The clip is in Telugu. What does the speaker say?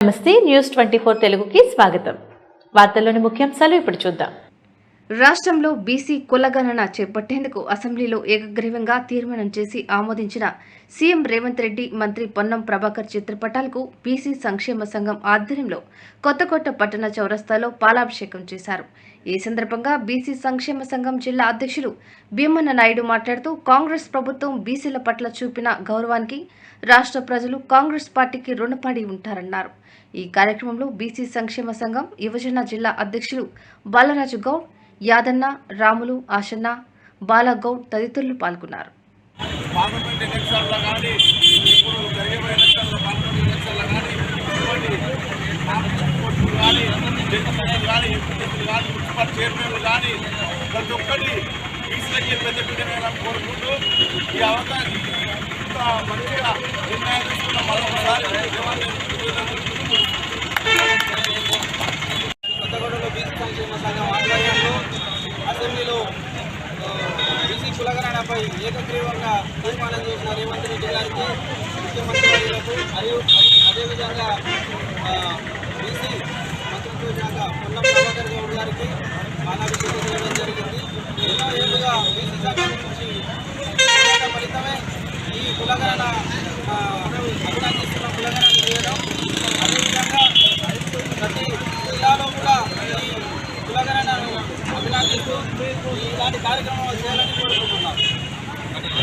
నమస్తే న్యూస్ 24 తెలుగుకి స్వాగతం. వార్తల్లోని ముఖ్యాంశాలు ఇప్పుడు చూద్దాం. రాష్ట్రంలో బీసీ కులగణన చేపట్టేందుకు అసెంబ్లీలో ఏకగ్రీవంగా తీర్మానం చేసి ఆమోదించిన సీఎం రేవంత్ రెడ్డి మంత్రి పొన్నం ప్రభాకర్ చిత్రపటాలకు బీసీ సంక్షేమ సంఘం ఆధ్వర్యంలో కొత్తకోట పట్టణ చౌరస్తాలో పాలాభిషేకం చేశారు. ఈ సందర్భంగా బీసీ సంక్షేమ సంఘం జిల్లా అధ్యక్షులు భీమన్న నాయుడు మాట్లాడుతూ కాంగ్రెస్ ప్రభుత్వం బీసీల పట్ల చూపిన గౌరవానికి రాష్ట్ర ప్రజలు కాంగ్రెస్ పార్టీకి రుణపడి ఉంటారన్నారు. ఈ కార్యక్రమంలో బీసీ సంక్షేమ సంఘం యువజన జిల్లా అధ్యక్షులు బాలరాజు గౌడ్, యాదన్న, రాములు, ఆశన్న, బాలగౌడ్ తదితరులు పాల్గొన్నారు. కొత్తగూడలో బీసీ సంక్షేమ సంఘం ఆధ్వర్యంలో అసెంబ్లీలో బీసీ కులగణనపై ఏకగ్రీవంగా తీర్మానం చేసిన రేవంత్ రెడ్డి గారికి, ముఖ్యమంత్రి వర్యులకు మరియు అదేవిధంగా బీసీ మంత్రిత్వ శాఖ పొన్నం ప్రభాకర్ గౌడ్ గారికి